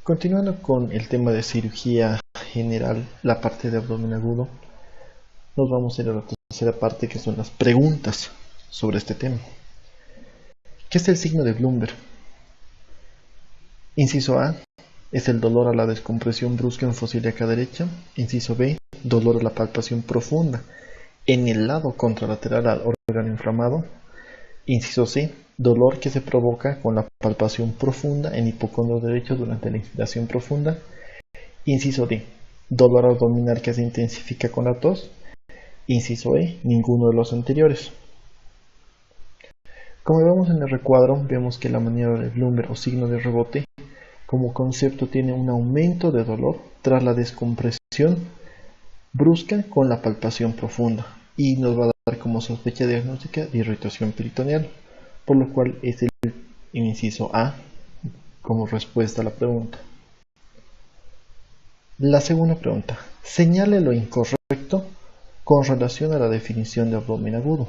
Continuando con el tema de cirugía general, la parte de abdomen agudo, nos vamos a ir a la tercera parte, que son las preguntas sobre este tema. ¿Qué es el signo de Bloomberg? Inciso A es el dolor a la descompresión brusca en fosa ilíaca derecha. Inciso B, dolor a la palpación profunda en el lado contralateral al órgano inflamado. Inciso C, dolor que se provoca con la palpación profunda en hipocondrio derecho durante la inspiración profunda. Inciso D, dolor abdominal que se intensifica con la tos. Inciso E, ninguno de los anteriores. Como vemos en el recuadro, vemos que la maniobra de Bloomberg o signo de rebote como concepto tiene un aumento de dolor tras la descompresión brusca con la palpación profunda y nos va a dar como sospecha diagnóstica de irritación peritoneal, por lo cual es el inciso A como respuesta a la pregunta. La segunda pregunta, señale lo incorrecto con relación a la definición de abdomen agudo.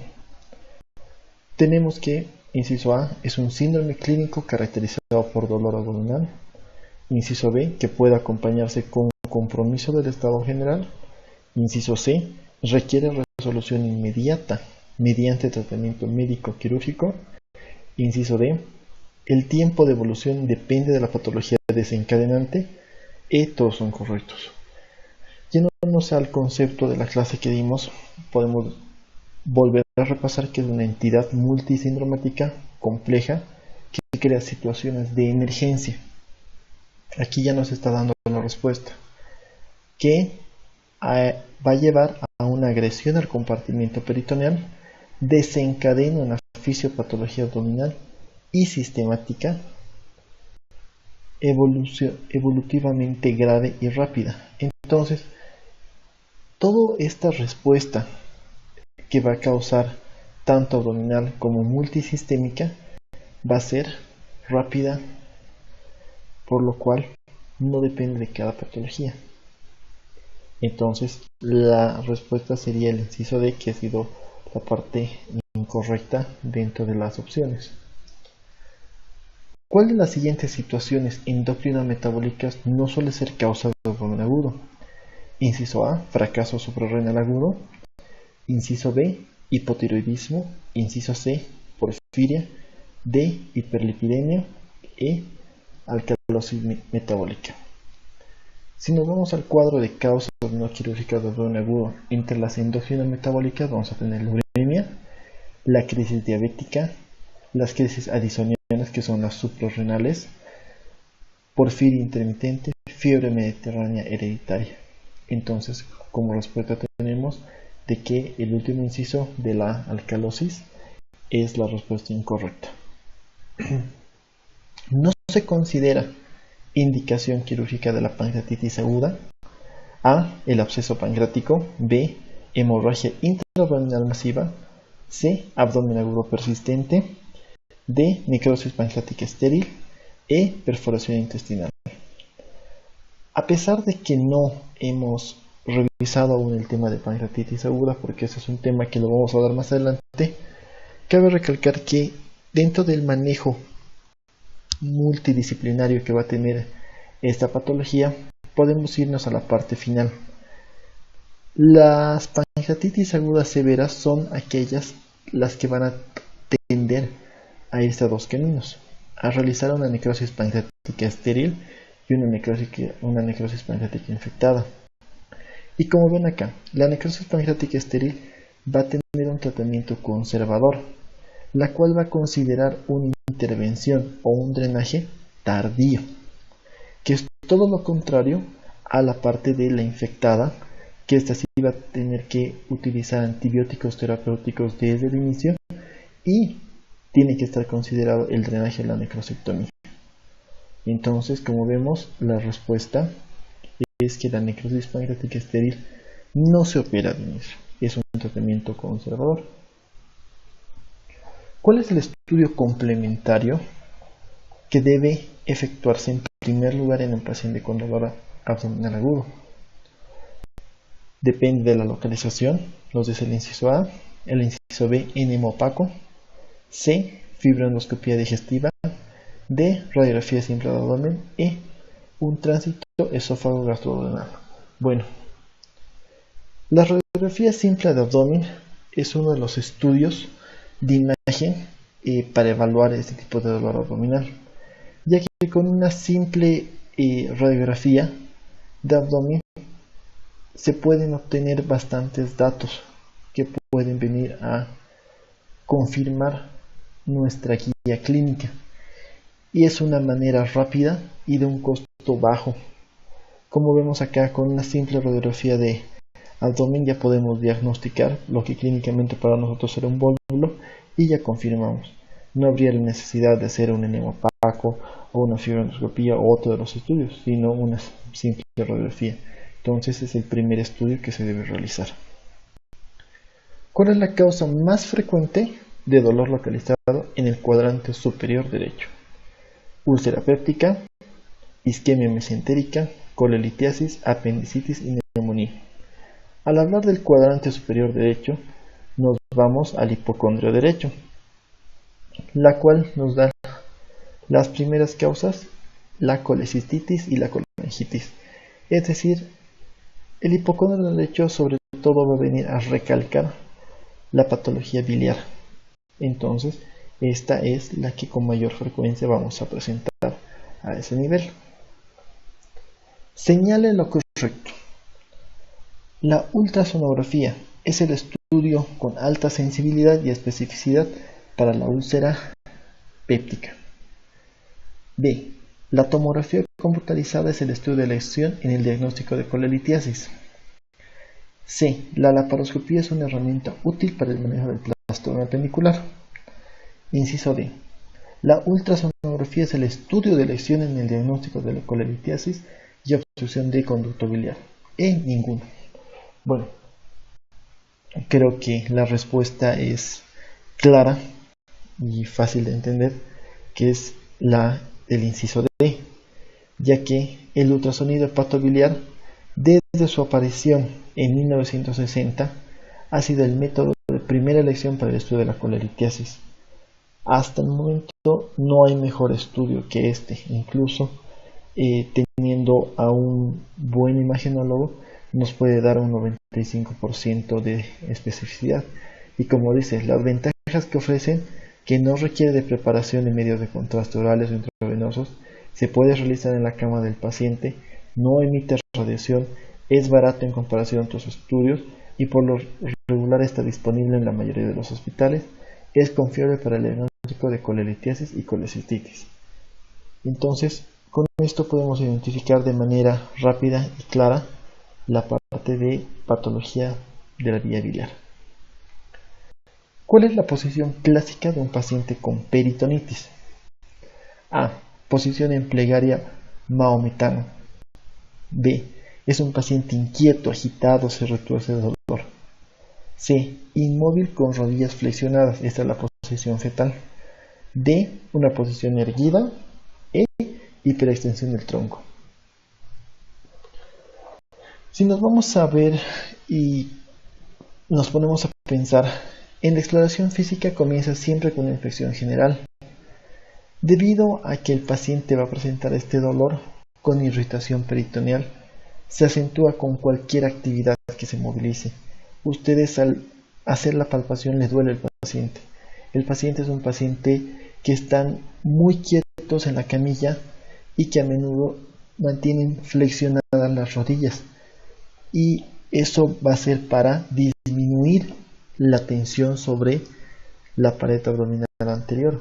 Tenemos que inciso A es un síndrome clínico caracterizado por dolor abdominal. Inciso B, que puede acompañarse con compromiso del estado general. Inciso C, requiere resolución inmediata mediante tratamiento médico quirúrgico. Inciso D, el tiempo de evolución depende de la patología desencadenante. Todos son correctos. Yéndonos al concepto de la clase que dimos, podemos volver a repasar que es una entidad multisindromática compleja que crea situaciones de emergencia. Aquí ya nos está dando la respuesta, que va a llevar a una agresión al compartimiento peritoneal, desencadena una fisiopatología abdominal y sistemática, evolutivamente grave y rápida. Entonces, toda esta respuesta que va a causar tanto abdominal como multisistémica va a ser rápida, por lo cual no depende de cada patología. Entonces la respuesta sería el inciso D, que ha sido la parte incorrecta dentro de las opciones. ¿Cuál de las siguientes situaciones endocrino-metabólicas no suele ser causa de abdomen agudo? Inciso A, fracaso suprarrenal agudo. Inciso B, hipotiroidismo. Inciso C, porfiria. D, hiperlipidemia. E, alcalosis metabólica. Si nos vamos al cuadro de causas no quirúrgicas de abdomen agudo, entre las endocrino-metabólicas vamos a tener la uremia, la crisis diabética, las crisis addisonianas, que son las suprarrenales, porfiria intermitente, fiebre mediterránea hereditaria. Entonces, como respuesta tenemos de que el último inciso de la alcalosis es la respuesta incorrecta. No se considera indicación quirúrgica de la pancreatitis aguda. A, el absceso pancreático. B, hemorragia intraabdominal masiva. C, abdomen agudo persistente. D, necrosis pancreática estéril. E, perforación intestinal. A pesar de que no hemos revisado aún el tema de pancreatitis aguda, porque ese es un tema que lo vamos a dar más adelante, cabe recalcar que dentro del manejo multidisciplinario que va a tener esta patología, podemos irnos a la parte final. Las pancreatitis agudas severas son aquellas las que van a tender a irse a dos caminos: a realizar una necrosis pancreática estéril y una necrosis pancreática infectada. Y como ven acá, la necrosis pancreática estéril va a tener un tratamiento conservador, la cual va a considerar una intervención o un drenaje tardío, que es todo lo contrario a la parte de la infectada, que esta sí va a tener que utilizar antibióticos terapéuticos desde el inicio y tiene que estar considerado el drenaje de la necrosectomía. Entonces, como vemos, la respuesta es que la necrosis pancreática estéril no se opera de inicio, es un tratamiento conservador. ¿Cuál es el estudio complementario que debe efectuarse en primer lugar en un paciente con dolor abdominal agudo? Depende de la localización. Nos dice el inciso A, el inciso B, enema opaco. C, fibroendoscopía digestiva. D, radiografía simple de abdomen. E, un tránsito esófago gastroduodenal. Bueno, la radiografía simple de abdomen es uno de los estudios de imagen para evaluar este tipo de dolor abdominal, ya que con una simple radiografía de abdomen se pueden obtener bastantes datos que pueden venir a confirmar nuestra guía clínica, y es una manera rápida y de un costo bajo. Como vemos acá, con una simple radiografía de abdomen ya podemos diagnosticar lo que clínicamente para nosotros será un vólulo y ya confirmamos. No habría la necesidad de hacer un enema opaco o una fibroendoscopía o otro de los estudios, sino una simple radiografía. Entonces es el primer estudio que se debe realizar. ¿Cuál es la causa más frecuente de dolor localizado en el cuadrante superior derecho? Úlcera péptica, isquemia mesentérica, colelitiasis, apendicitis y neumonía. Al hablar del cuadrante superior derecho, nos vamos al hipocondrio derecho, la cual nos da las primeras causas, la colecistitis y la colangitis. Es decir, el hipocondrio derecho sobre todo va a venir a recalcar la patología biliar. Entonces, esta es la que con mayor frecuencia vamos a presentar a ese nivel. Señale lo correcto. La ultrasonografía es el estudio con alta sensibilidad y especificidad para la úlcera péptica. B. La tomografía computarizada es el estudio de elección en el diagnóstico de colelitiasis. C. La laparoscopía es una herramienta útil para el manejo del trastorno apendicular. Inciso D. La ultrasonografía es el estudio de elección en el diagnóstico de la colelitiasis y obstrucción de conducto biliar. E. Ninguno. Bueno, creo que la respuesta es clara y fácil de entender, que es el inciso D, ya que el ultrasonido hepatobiliar, desde su aparición en 1960, ha sido el método de primera elección para el estudio de la colelitiasis. Hasta el momento no hay mejor estudio que este, incluso teniendo a un buen imagenólogo nos puede dar un 95% de especificidad, y como dice, las ventajas que ofrecen, que no requiere de preparación de medios de contraste orales o intravenosos, se puede realizar en la cama del paciente, no emite radiación, es barato en comparación a otros estudios y por lo regular está disponible en la mayoría de los hospitales, es confiable para el diagnóstico de colelitiasis y colecistitis. Entonces, con esto podemos identificar de manera rápida y clara la parte de patología de la vía biliar. ¿Cuál es la posición clásica de un paciente con peritonitis? A. Posición en plegaria maometano. B. Es un paciente inquieto, agitado, se retuerce de dolor. C. Inmóvil con rodillas flexionadas. Esta es la posición fetal. D. Una posición erguida. E. Hiperextensión del tronco. Si nos vamos a ver y nos ponemos a pensar, en la exploración física comienza siempre con una infección general, debido a que el paciente va a presentar este dolor con irritación peritoneal. Se acentúa con cualquier actividad que se movilice. Ustedes al hacer la palpación les duele al paciente. El paciente es un paciente que están muy quietos en la camilla y que a menudo mantienen flexionadas las rodillas, y eso va a ser para disminuir la tensión sobre la pared abdominal anterior.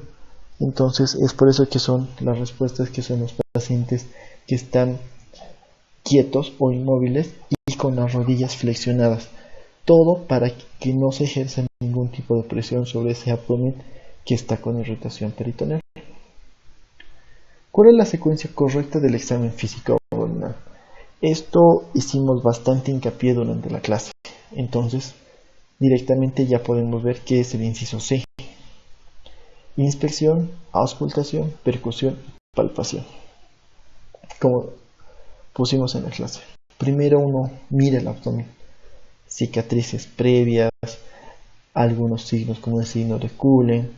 Entonces es por eso que son las respuestas que son los pacientes que están quietos o inmóviles y con las rodillas flexionadas, todo para que no se ejerza ningún tipo de presión sobre ese abdomen que está con irritación peritoneal. ¿Cuál es la secuencia correcta del examen físico abdominal? Esto hicimos bastante hincapié durante la clase, entonces directamente ya podemos ver que es el inciso C: inspección, auscultación, percusión y palpación. Como pusimos en la clase, primero uno mira el abdomen, cicatrices previas, algunos signos como el signo de Cullen,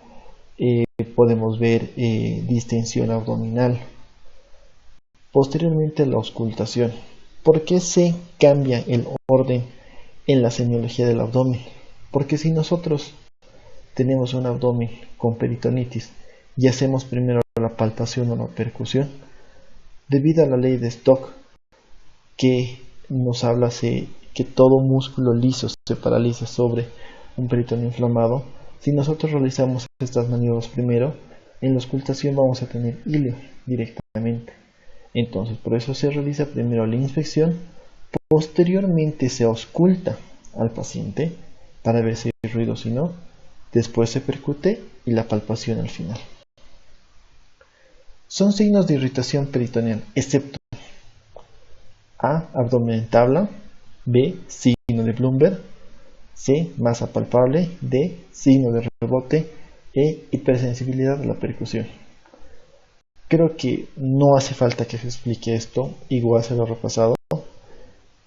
podemos ver distensión abdominal, Posteriormente la auscultación. ¿Por qué se cambia el orden en la semiología del abdomen? Porque si nosotros tenemos un abdomen con peritonitis y hacemos primero la palpación o la percusión, debido a la ley de Stock que nos habla que todo músculo liso se paraliza sobre un peritoneo inflamado, si nosotros realizamos estas maniobras primero, en la auscultación vamos a tener hilo directamente. Entonces, por eso se realiza primero la inspección, posteriormente se ausculta al paciente para ver si hay ruido o si no, después se percute y la palpación al final. Son signos de irritación peritoneal, excepto A. Abdomen en tabla, B. Signo de Blumberg, C. Masa palpable, D. Signo de rebote, E. Hipersensibilidad a la percusión. Creo que no hace falta que se explique esto, igual se lo he repasado.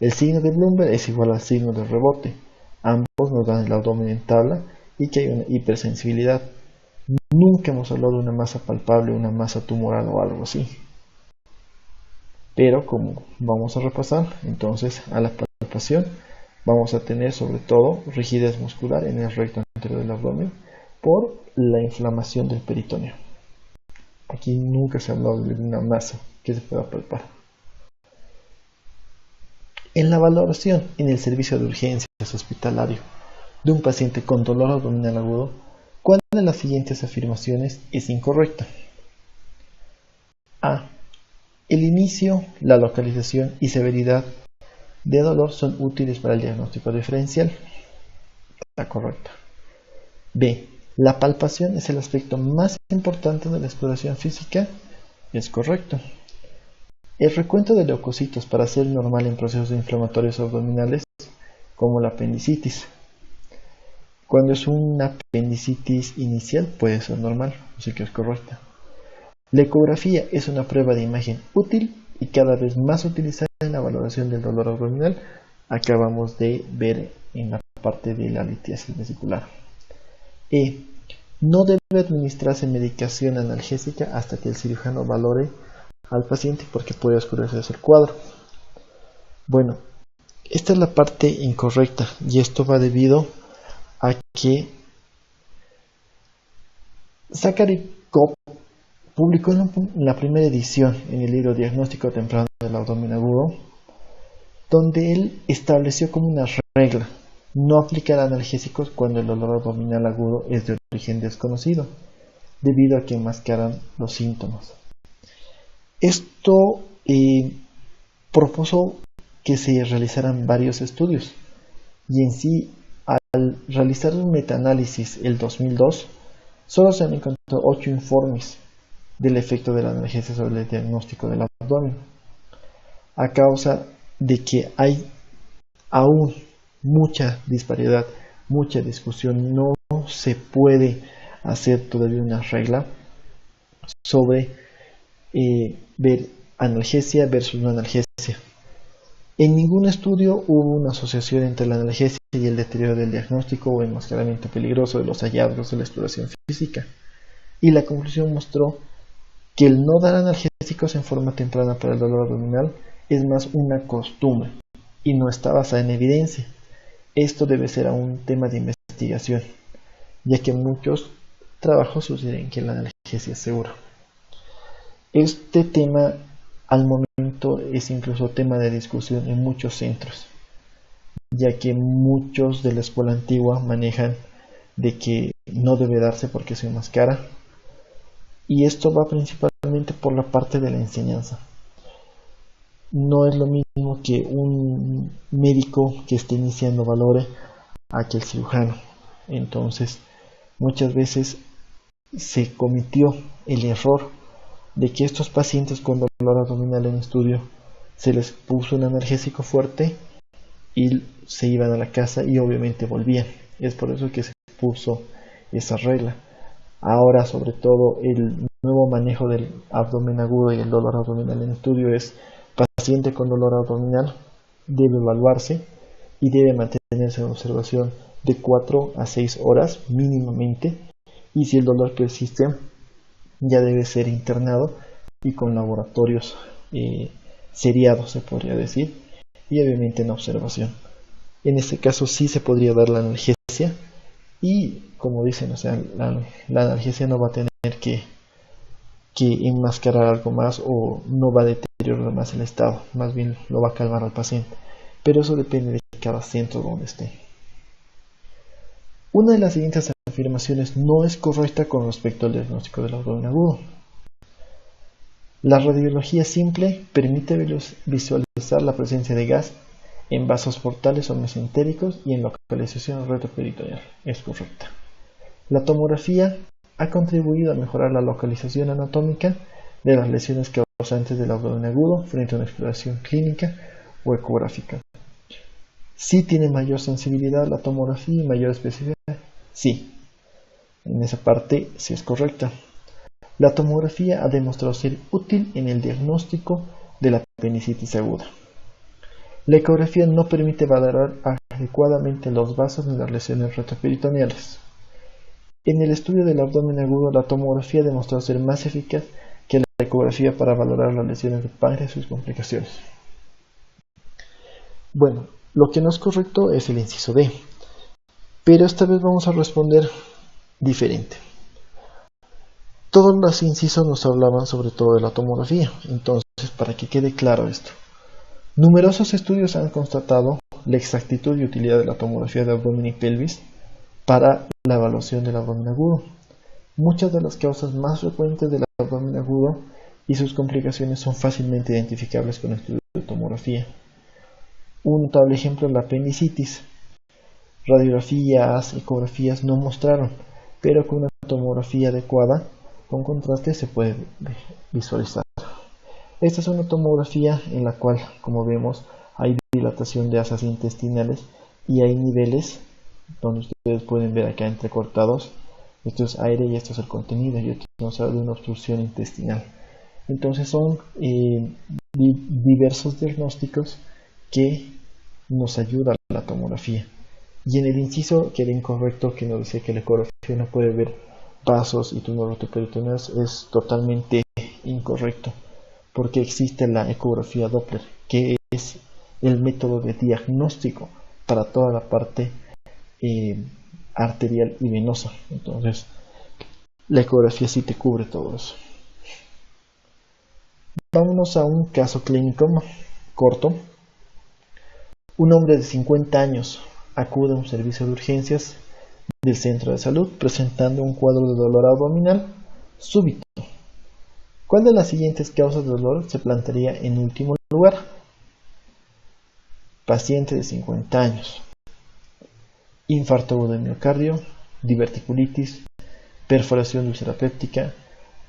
El signo de Blumberg es igual al signo de rebote. Ambos nos dan el abdomen en tabla y que hay una hipersensibilidad. Nunca hemos hablado de una masa palpable, una masa tumoral o algo así. Pero como vamos a repasar, entonces a la palpación vamos a tener sobre todo rigidez muscular en el recto anterior del abdomen por la inflamación del peritoneo. Aquí nunca se ha hablado de una masa que se pueda palpar. En la valoración en el servicio de urgencias hospitalario de un paciente con dolor abdominal agudo, ¿cuál de las siguientes afirmaciones es incorrecta? A. El inicio, la localización y severidad de dolor son útiles para el diagnóstico diferencial. Está correcta. B. La palpación es el aspecto más importante de la exploración física. Es correcto. El recuento de leucocitos para ser normal en procesos inflamatorios abdominales, como la apendicitis. Cuando es una apendicitis inicial puede ser normal, así que es correcta. La ecografía es una prueba de imagen útil y cada vez más utilizada en la valoración del dolor abdominal. Acabamos de ver en la parte de la litiasis vesicular. E. No debe administrarse medicación analgésica hasta que el cirujano valore al paciente porque puede oscurecerse el cuadro. Bueno, esta es la parte incorrecta y esto va debido a que Zachary Kopp publicó en la primera edición en el libro Diagnóstico Temprano del Abdomen Agudo, donde él estableció como una regla no aplicar analgésicos cuando el dolor abdominal agudo es de origen desconocido, debido a que enmascaran los síntomas. Esto propuso que se realizaran varios estudios y en sí, al realizar un metaanálisis el 2002, solo se han encontrado 8 informes del efecto de la analgesia sobre el diagnóstico del abdomen, a causa de que hay aún mucha disparidad, mucha discusión. No se puede hacer todavía una regla sobre ver analgesia versus no analgesia. En ningún estudio hubo una asociación entre la analgesia y el deterioro del diagnóstico o enmascaramiento peligroso de los hallazgos de la exploración física, y la conclusión mostró que el no dar analgésicos en forma temprana para el dolor abdominal es más una costumbre y no está basada en evidencia. Esto debe ser un tema de investigación, ya que muchos trabajos sugieren que la analgesia es segura. Este tema al momento es incluso tema de discusión en muchos centros, ya que muchos de la escuela antigua manejan de que no debe darse porque se enmascara, y esto va principalmente por la parte de la enseñanza. No es lo mismo que un médico que esté iniciando valore a que el cirujano. Entonces, muchas veces se cometió el error de que estos pacientes con dolor abdominal en estudio se les puso un analgésico fuerte y se iban a la casa y obviamente volvían. Es por eso que se puso esa regla. Ahora, sobre todo, el nuevo manejo del abdomen agudo y el dolor abdominal en estudio es: paciente con dolor abdominal debe evaluarse y debe mantenerse en observación de 4 a 6 horas mínimamente, y si el dolor persiste ya debe ser internado y con laboratorios seriado, se podría decir, y obviamente en observación. En este caso sí se podría dar la analgesia y, como dicen, o sea, la analgesia no va a tener que enmascarar algo más o no va a deteriorar más el estado, más bien lo va a calmar al paciente, pero eso depende de cada centro donde esté. Una de las siguientes afirmaciones no es correcta con respecto al diagnóstico del abdomen agudo. La radiología simple permite visualizar la presencia de gas en vasos portales o mesentéricos y en localización retroperitoneal. Es correcta. La tomografía ha contribuido a mejorar la localización anatómica de las lesiones causantes del abdomen agudo frente a una exploración clínica o ecográfica. ¿Sí tiene mayor sensibilidad la tomografía y mayor especificidad? Sí, en esa parte sí es correcta. La tomografía ha demostrado ser útil en el diagnóstico de la apendicitis aguda. La ecografía no permite valorar adecuadamente los vasos ni las lesiones retroperitoneales. En el estudio del abdomen agudo, la tomografía ha demostrado ser más eficaz que la ecografía para valorar las lesiones de páncreas y sus complicaciones. Bueno, lo que no es correcto es el inciso D, pero esta vez vamos a responder diferente. Todos los incisos nos hablaban sobre todo de la tomografía, entonces para que quede claro esto. Numerosos estudios han constatado la exactitud y utilidad de la tomografía de abdomen y pelvis para la evaluación del abdomen agudo. Muchas de las causas más frecuentes del abdomen agudo y sus complicaciones son fácilmente identificables con el estudio de tomografía. Un notable ejemplo es la apendicitis. Radiografías, ecografías no mostraron, pero con una tomografía adecuada, con contraste, se puede visualizar. Esta es una tomografía en la cual, como vemos, hay dilatación de asas intestinales y hay niveles donde ustedes pueden ver acá entrecortados. Esto es aire y esto es el contenido, y esto nos habla de una obstrucción intestinal. Entonces son diversos diagnósticos que nos ayuda la tomografía. Y en el inciso que era incorrecto, que nos decía que la ecografía no puede ver vasos y tumores retroperitoneales, es totalmente incorrecto, porque existe la ecografía Doppler, que es el método de diagnóstico para toda la parte arterial y venosa. Entonces la ecografía sí te cubre todo eso. Vámonos a un caso clínico corto. Un hombre de 50 años acude a un servicio de urgencias del centro de salud presentando un cuadro de dolor abdominal súbito. ¿Cuál de las siguientes causas de dolor se plantearía en último lugar? Paciente de 50 años. Infarto agudo de miocardio, diverticulitis, perforación de úlcera péptica,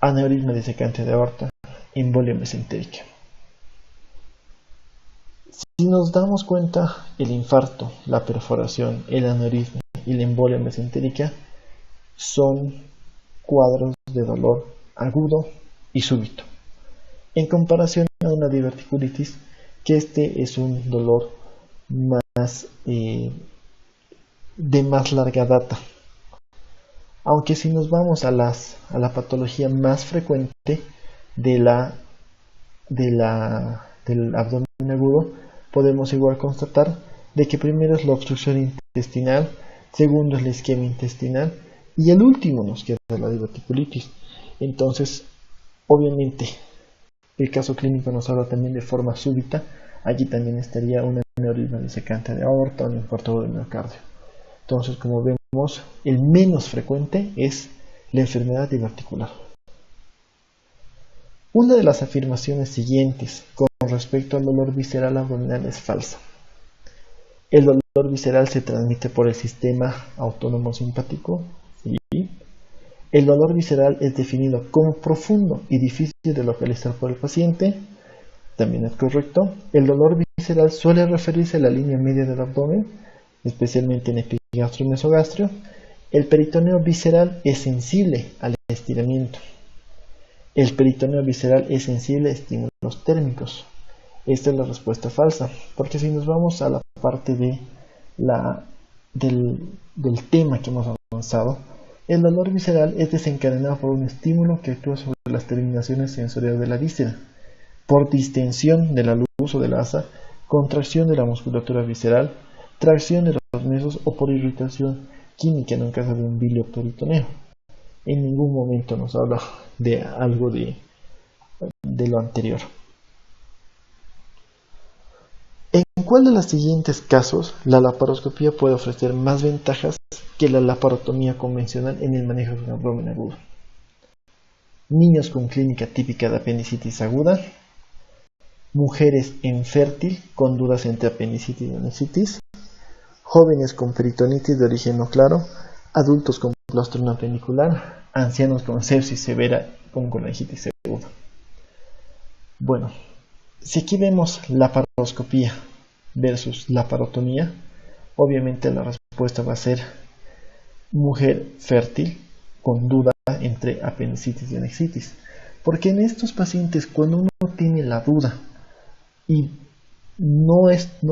aneurisma disecante de aorta, embolia mesentérica. Si nos damos cuenta, el infarto, la perforación, el aneurisma y la embolia mesentérica son cuadros de dolor agudo y súbito, en comparación a una diverticulitis, que este es un dolor más de más larga data. Aunque si nos vamos a la patología más frecuente del abdomen agudo, podemos igual constatar de que primero es la obstrucción intestinal, segundo es la isquemia intestinal y el último nos queda la diverticulitis. Entonces, obviamente, el caso clínico nos habla también de forma súbita. Allí también estaría un aneurisma disecante de aorta o un infarto agudo de miocardio. Entonces, como vemos, el menos frecuente es la enfermedad diverticular. Una de las afirmaciones siguientes con respecto al dolor visceral abdominal es falsa. El dolor visceral se transmite por el sistema autónomo simpático. ¿Sí? El dolor visceral es definido como profundo y difícil de localizar por el paciente. También es correcto. El dolor visceral suele referirse a la línea media del abdomen, especialmente en epigastro y mesogastrio. El peritoneo visceral es sensible al estiramiento. El peritoneo visceral es sensible a estímulos térmicos. Esta es la respuesta falsa, porque si nos vamos a la parte del tema que hemos avanzado, el dolor visceral es desencadenado por un estímulo que actúa sobre las terminaciones sensoriales de la víscera. por distensión de la luz o del asa, contracción de la musculatura visceral, tracción de los mesos o por irritación química en el caso de un bilio-peritoneo. En ningún momento nos habla de algo de lo anterior. ¿En cuál de los siguientes casos la laparoscopía puede ofrecer más ventajas que la laparotomía convencional en el manejo de un abdomen agudo? Niños con clínica típica de apendicitis aguda, mujeres infértil con dudas entre apendicitis y anexcitis, jóvenes con peritonitis de origen no claro, adultos con plastroma appendicular, ancianos con sepsis severa con colangitis aguda. Bueno, si aquí vemos laparoscopía versus laparotomía, obviamente la respuesta va a ser mujer fértil con duda entre apendicitis y anexcitis, porque en estos pacientes cuando uno tiene la duda y no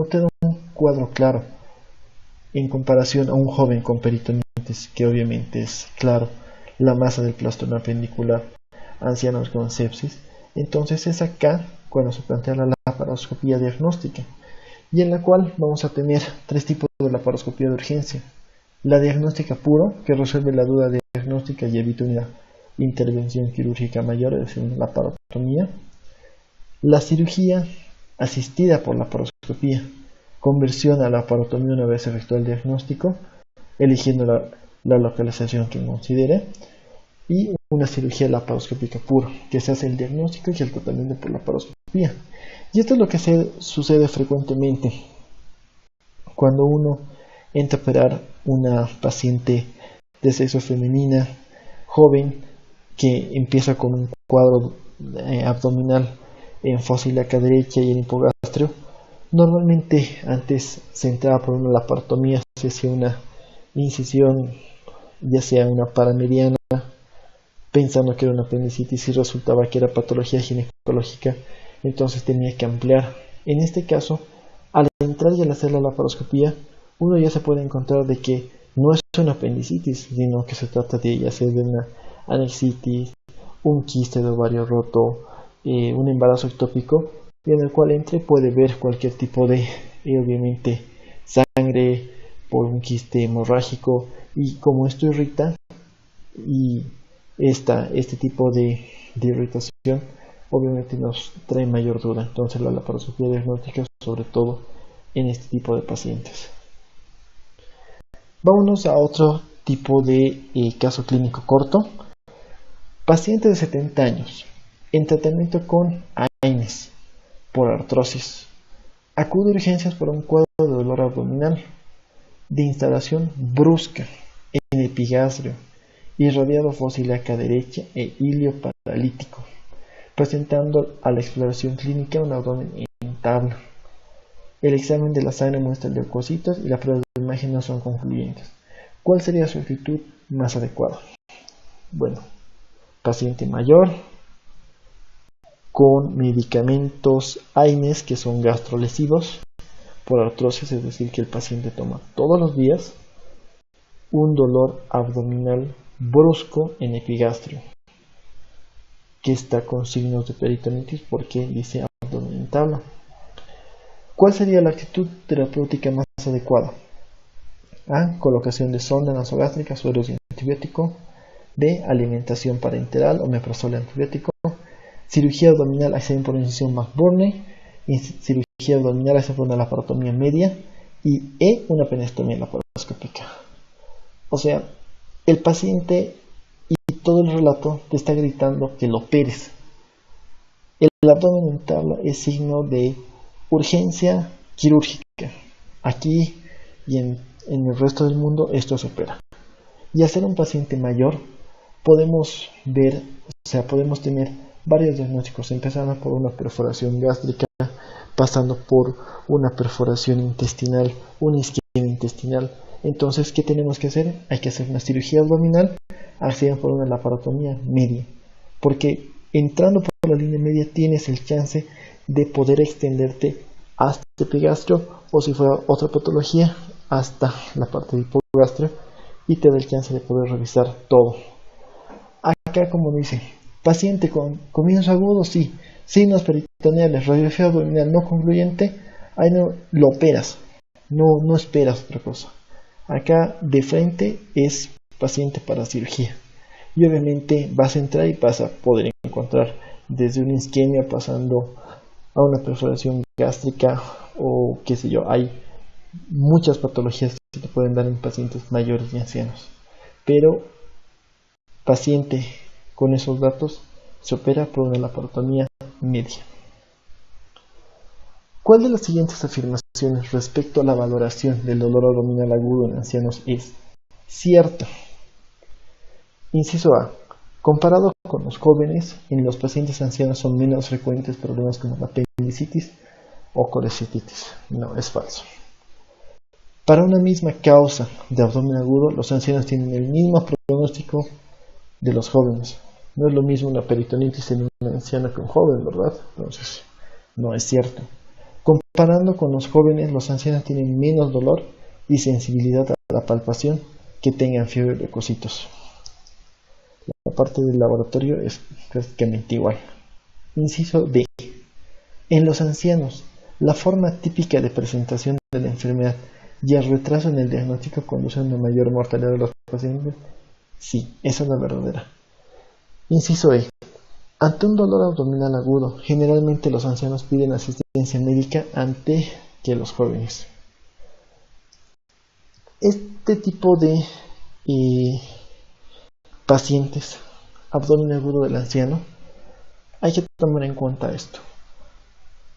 te da un cuadro claro en comparación a un joven con peritonitis, que obviamente es claro la masa del plastroma appendicular, ancianos con sepsis, entonces es acá cuando se plantea la laparoscopía diagnóstica, y en la cual vamos a tener tres tipos de laparoscopía de urgencia. La diagnóstica puro, que resuelve la duda diagnóstica y evita una intervención quirúrgica mayor, es decir, una laparotomía. La cirugía asistida por laparoscopía, conversión a laparotomía una vez efectuado el diagnóstico, eligiendo la localización que considere, y una cirugía laparoscópica pura, que se hace el diagnóstico y el tratamiento por laparoscopía. Y esto es lo que sucede frecuentemente cuando uno entra a operar una paciente de sexo femenina, joven, que empieza con un cuadro abdominal en fosa ilíaca derecha y en hipogastrio. Normalmente antes se entraba por una laparotomía, se hacía una incisión, ya sea una paramediana, pensando que era una apendicitis y resultaba que era patología ginecológica, entonces tenía que ampliar. En este caso, al entrar y al hacer la laparoscopía, uno ya se puede encontrar de que no es una apendicitis, sino que se trata de ya sea de una anexitis, un quiste de ovario roto, un embarazo ectópico, y en el cual entre puede ver cualquier tipo de, obviamente, sangre por un quiste hemorrágico, y como esto irrita, y este tipo de irritación obviamente nos trae mayor duda. Entonces la laparoscopía diagnóstica, sobre todo en este tipo de pacientes. Vámonos a otro tipo de caso clínico corto. Paciente de 70 años en tratamiento con AINES por artrosis. Acude a urgencias por un cuadro de dolor abdominal de instalación brusca en epigastrio, irradiado fosa ilíaca derecha e ilio paralítico, presentando a la exploración clínica un abdomen en tabla. El examen de la sangre muestra leucocitos y las pruebas de imagen no son concluyentes. ¿Cuál sería su actitud más adecuada? Bueno, paciente mayor con medicamentos AINES que son gastrolesivos por artrosis, es decir, que el paciente toma todos los días, un dolor abdominal brusco en epigastrio, que está con signos de peritonitis porque dice abdomen en tabla. ¿Cuál sería la actitud terapéutica más adecuada? A. Colocación de sonda nasogástrica, sueros y antibiótico. B. Alimentación parenteral, omeprazol y antibiótico. Cirugía abdominal acción por incisión McBurney. Cirugía abdominal acción por una laparotomía media. Y E. Una penestomía laparoscópica. O sea, el paciente y todo el relato te está gritando que lo operes. El abdomen en tabla es signo de urgencia quirúrgica. Aquí y en el resto del mundo esto se opera. Y al ser un paciente mayor podemos ver, podemos tener varios diagnósticos, empezando por una perforación gástrica, pasando por una perforación intestinal, una isquemia intestinal. Entonces, ¿qué tenemos que hacer? Hay que hacer una cirugía abdominal, acceder por una laparotomía media, porque entrando por la línea media tienes el chance de poder extenderte hasta el epigastrio, o si fuera otra patología, hasta la parte de hipogastrio, y te da el chance de poder revisar todo. Acá, como dice, paciente con comienzos agudos, sí, Signos peritoneales, radiografía abdominal no concluyente, ahí no lo operas, no esperas otra cosa. Acá de frente es paciente para cirugía. Y obviamente vas a entrar y vas a poder encontrar desde una isquemia pasando a una perforación gástrica o qué sé yo. Hay muchas patologías que te pueden dar en pacientes mayores y ancianos. Pero paciente con esos datos se opera por una laparotomía media. ¿Cuál de las siguientes afirmaciones respecto a la valoración del dolor abdominal agudo en ancianos es cierta? Inciso A. Comparado con los jóvenes, en los pacientes ancianos son menos frecuentes problemas como la apendicitis o colecistitis. No, es falso. Para una misma causa de abdomen agudo, los ancianos tienen el mismo pronóstico de los jóvenes. No es lo mismo una peritonitis en una anciana que un joven, ¿verdad? Entonces, no es cierto. Comparando con los jóvenes, los ancianos tienen menos dolor y sensibilidad a la palpación que tengan fiebre de leucocitos. La parte del laboratorio es prácticamente igual. Inciso D. En los ancianos, la forma típica de presentación de la enfermedad y el retraso en el diagnóstico conducen a una mayor mortalidad de los pacientes. Sí, esa es la verdadera. Inciso E. Ante un dolor abdominal agudo, generalmente los ancianos piden asistencia médica antes que los jóvenes. Este tipo de pacientes, abdomen agudo del anciano, hay que tomar en cuenta esto.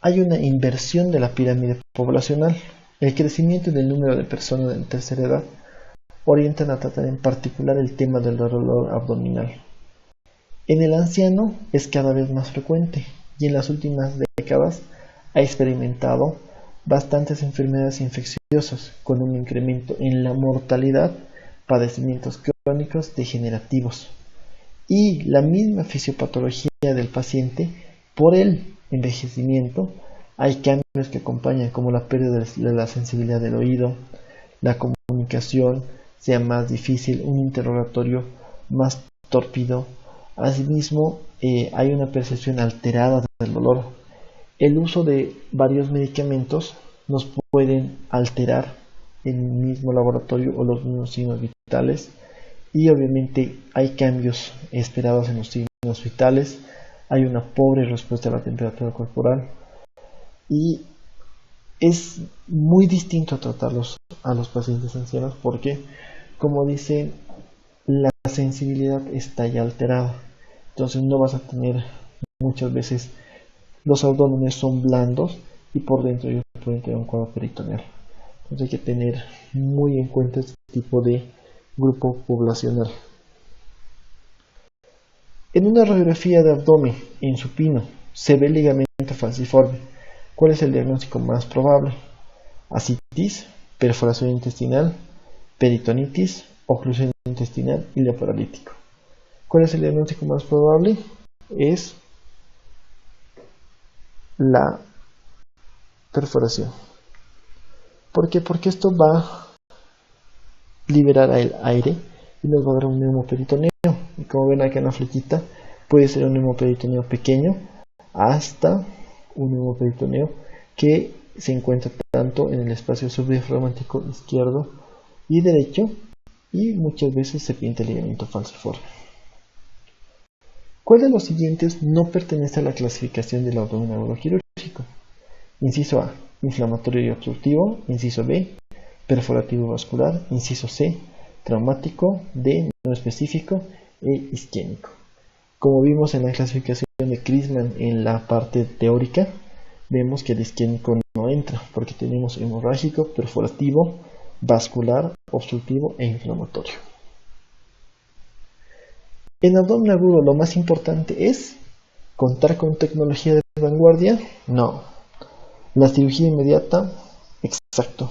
Hay una inversión de la pirámide poblacional. El crecimiento del número de personas de tercera edad orientan a tratar en particular el tema del dolor abdominal. En el anciano es cada vez más frecuente y en las últimas décadas ha experimentado bastantes enfermedades infecciosas con un incremento en la mortalidad, padecimientos crónicos degenerativos y la misma fisiopatología del paciente por el envejecimiento. Hay cambios que acompañan como la pérdida de la sensibilidad del oído, la comunicación sea más difícil, un interrogatorio más tórpido. Asimismo, hay una percepción alterada del dolor. El uso de varios medicamentos nos pueden alterar el mismo laboratorio o los mismos signos vitales y obviamente hay cambios esperados en los signos vitales. Hay una pobre respuesta a la temperatura corporal y es muy distinto tratarlos a los pacientes ancianos porque, como dicen, la sensibilidad está ya alterada. Entonces no vas a tener muchas veces, los abdómenes son blandos y por dentro ellos pueden tener un cuadro peritoneal. Entonces hay que tener muy en cuenta este tipo de grupo poblacional. En una radiografía de abdomen en supino se ve ligamento falciforme. ¿Cuál es el diagnóstico más probable? Ascitis, perforación intestinal, peritonitis, oclusión intestinal y leporalítico. ¿Cuál es el diagnóstico más probable? Es la perforación. ¿Por qué? Porque esto va a liberar el aire y nos va a dar un neumoperitoneo. Y como ven acá en la flequita, puede ser un neumoperitoneo pequeño hasta un neumoperitoneo que se encuentra tanto en el espacio subdiafragmático izquierdo y derecho, y muchas veces se pinta el ligamento falciforme. ¿Cuál de los siguientes no pertenece a la clasificación del abdomen agudo quirúrgico? Inciso A, inflamatorio y obstructivo. Inciso B, perforativo vascular. Inciso C, traumático. D, no específico e isquémico. Como vimos en la clasificación de Christman en la parte teórica, vemos que el isquémico no entra porque tenemos hemorrágico, perforativo, vascular, obstructivo e inflamatorio. En abdomen agudo lo más importante es contar con tecnología de vanguardia. No. La cirugía inmediata, exacto.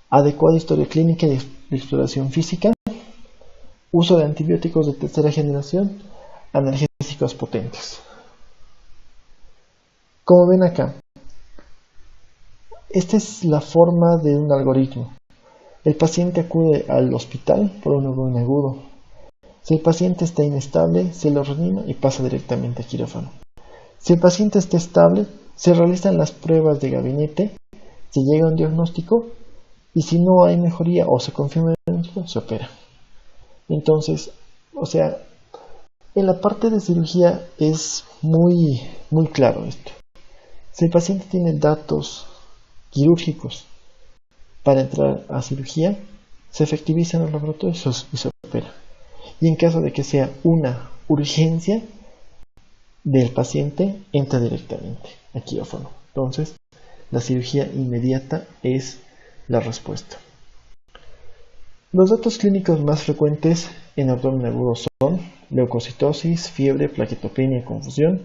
Adecuada historia clínica y exploración física. Uso de antibióticos de tercera generación. Analgésicos potentes. Como ven acá, esta es la forma de un algoritmo. El paciente acude al hospital por un abdomen agudo. Si el paciente está inestable, se lo reanima y pasa directamente a quirófano. Si el paciente está estable, se realizan las pruebas de gabinete, se llega a un diagnóstico y si no hay mejoría o se confirma el diagnóstico, se opera. Entonces, o sea, en la parte de cirugía es muy claro esto. Si el paciente tiene datos quirúrgicos para entrar a cirugía, se efectivizan los laboratorios y se opera. Y en caso de que sea una urgencia del paciente, entra directamente a quirófano. Entonces, la cirugía inmediata es la respuesta. Los datos clínicos más frecuentes en abdomen agudo son leucocitosis, fiebre, plaquetopenia, confusión,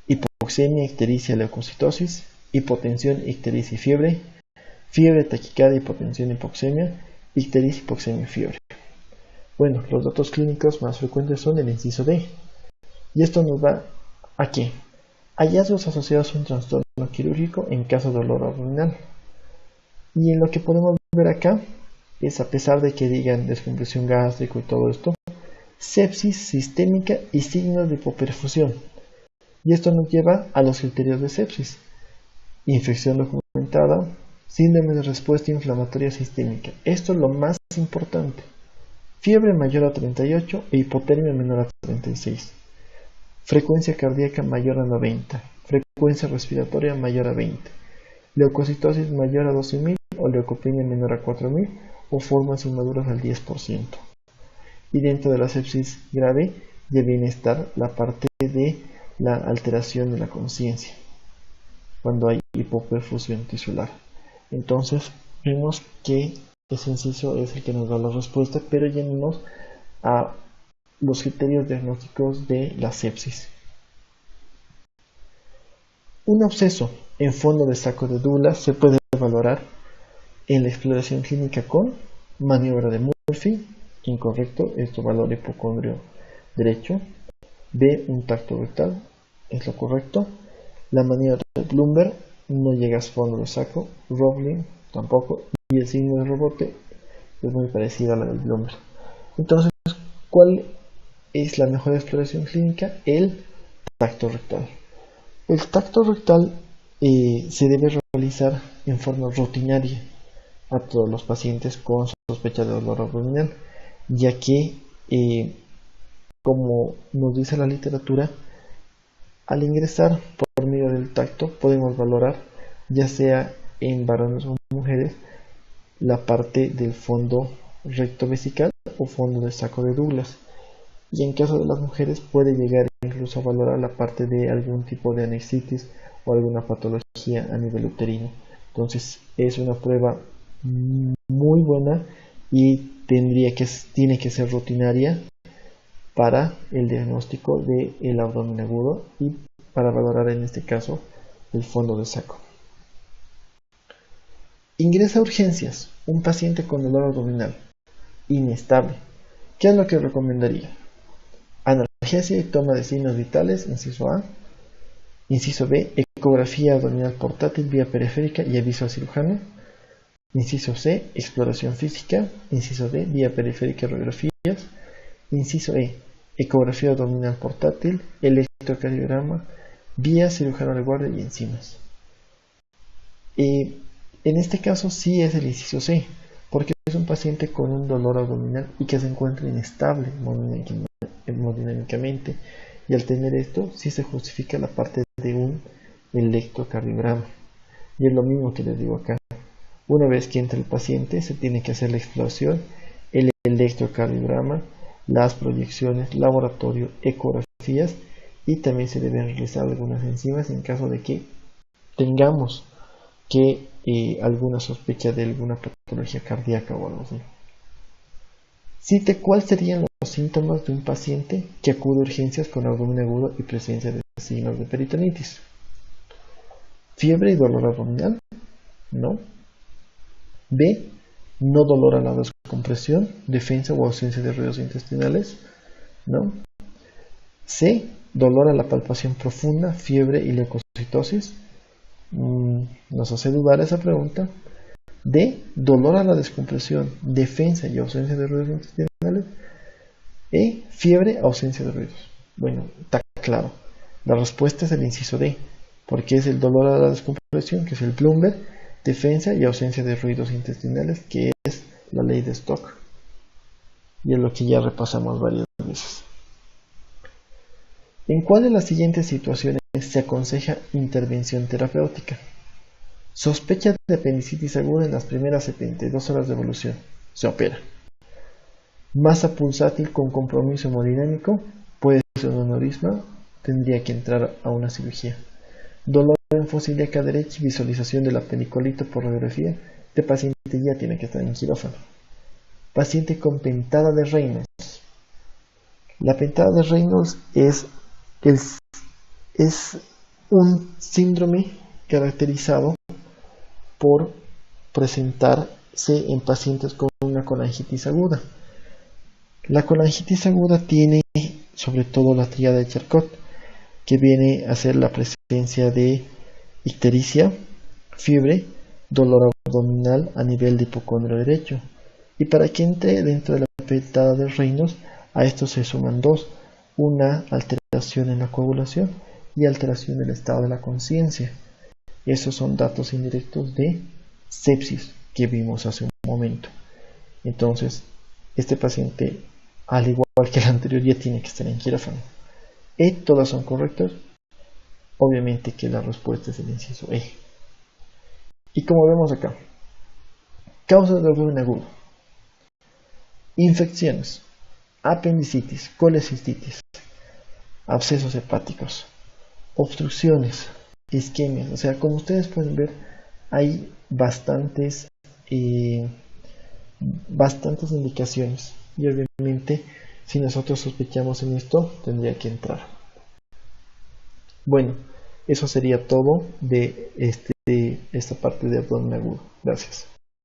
hipoxemia, ictericia, leucocitosis, hipotensión, ictericia y fiebre, fiebre, taquicardia, hipotensión, hipoxemia, ictericia, hipoxemia y fiebre. Bueno, los datos clínicos más frecuentes son el inciso D. Y esto nos da a qué? Hallazgos asociados a un trastorno quirúrgico en caso de dolor abdominal. Y en lo que podemos ver acá es, a pesar de que digan descompresión gástrica y todo esto, sepsis sistémica y signos de hipoperfusión. Y esto nos lleva a los criterios de sepsis: infección documentada, síndrome de respuesta inflamatoria sistémica. Esto es lo más importante. Fiebre mayor a 38 e hipotermia menor a 36. Frecuencia cardíaca mayor a 90. Frecuencia respiratoria mayor a 20. Leucocitosis mayor a 12.000 o leucopenia menor a 4.000 o formas inmaduras al 10%. Y dentro de la sepsis grave ya viene a estar la parte de la alteración de la conciencia, cuando hay hipoperfusión tisular. Entonces vemos que ese inciso es el que nos da la respuesta, pero llenemos a los criterios diagnósticos de la sepsis. Un absceso en fondo de saco de Douglas se puede valorar en la exploración clínica con maniobra de Murphy, incorrecto, esto valora hipocondrio derecho. B, un tacto rectal, es lo correcto. La maniobra de Bloomberg, no llegas a fondo de saco. Rowling, tampoco. Y el signo de rebote es muy parecido a la del Bloomberg. Entonces, ¿cuál es la mejor exploración clínica? El tacto rectal. El tacto rectal se debe realizar en forma rutinaria a todos los pacientes con sospecha de dolor abdominal, ya que, como nos dice la literatura, al ingresar por medio del tacto podemos valorar, ya sea en varones o mujeres, la parte del fondo recto vesical o fondo del saco de Douglas. Y en caso de las mujeres puede llegar incluso a valorar la parte de algún tipo de anexitis o alguna patología a nivel uterino. Entonces es una prueba muy buena y tiene que ser rutinaria para el diagnóstico del abdomen agudo y para valorar en este caso el fondo del saco. Ingresa a urgencias un paciente con dolor abdominal inestable. ¿Qué es lo que recomendaría? Analgesia y toma de signos vitales, inciso A. Inciso B, ecografía abdominal portátil vía periférica y aviso al cirujano. Inciso C, exploración física. Inciso D, vía periférica y radiografías. Inciso E, ecografía abdominal portátil, electrocardiograma, vía cirujano de guardia y enzimas. En este caso sí es el inciso C, porque es un paciente con un dolor abdominal y que se encuentra inestable hemodinámicamente, y al tener esto sí se justifica la parte de un electrocardiograma. Y es lo mismo que les digo acá: una vez que entra el paciente se tiene que hacer la exploración, el electrocardiograma, las proyecciones, laboratorio, ecografías, y también se deben realizar algunas enzimas en caso de que tengamos que alguna sospecha de alguna patología cardíaca o algo así. Cite cuáles serían los síntomas de un paciente que acude a urgencias con abdomen agudo y presencia de signos de peritonitis. Fiebre y dolor abdominal, no. B, no dolor a la descompresión, defensa o ausencia de ruidos intestinales, no. C, dolor a la palpación profunda, fiebre y leucocitosis. Nos hace dudar esa pregunta. D, dolor a la descompresión, defensa y ausencia de ruidos intestinales. E, fiebre, ausencia de ruidos. Bueno, está claro. La respuesta es el inciso D, porque es el dolor a la descompresión, que es el Plumber, defensa y ausencia de ruidos intestinales, que es la ley de Stock, y es lo que ya repasamos varias veces. ¿En cuál de las siguientes situaciones se aconseja intervención terapéutica? Sospecha de apendicitis aguda en las primeras 72 horas de evolución. Se opera. Masa pulsátil con compromiso hemodinámico, puede ser un aneurisma, tendría que entrar a una cirugía. Dolor en fosa ilíaca derecha y visualización del apenicolito por radiografía, este paciente ya tiene que estar en quirófano. Paciente con pentada de Reynolds. La pentada de Reynolds es un síndrome caracterizado por presentarse en pacientes con una colangitis aguda. La colangitis aguda tiene sobre todo la tríada de Charcot, que viene a ser la presencia de ictericia, fiebre, dolor abdominal a nivel de hipocondrio derecho. Y para que entre dentro de la pentada de Reynolds, a esto se suman dos: una alteración en la coagulación y alteración del estado de la conciencia. Esos son datos indirectos de sepsis que vimos hace un momento. Entonces, este paciente, al igual que el anterior, ya tiene que estar en quirófano. Todas son correctas. Obviamente que la respuesta es el inciso E. Y como vemos acá, causas de abdomen agudo: infecciones, apendicitis, colecistitis, abscesos hepáticos, obstrucciones, isquemias. O sea, como ustedes pueden ver, hay bastantes indicaciones, y obviamente si nosotros sospechamos en esto, tendría que entrar. Bueno, eso sería todo de esta parte de abdomen agudo. Gracias.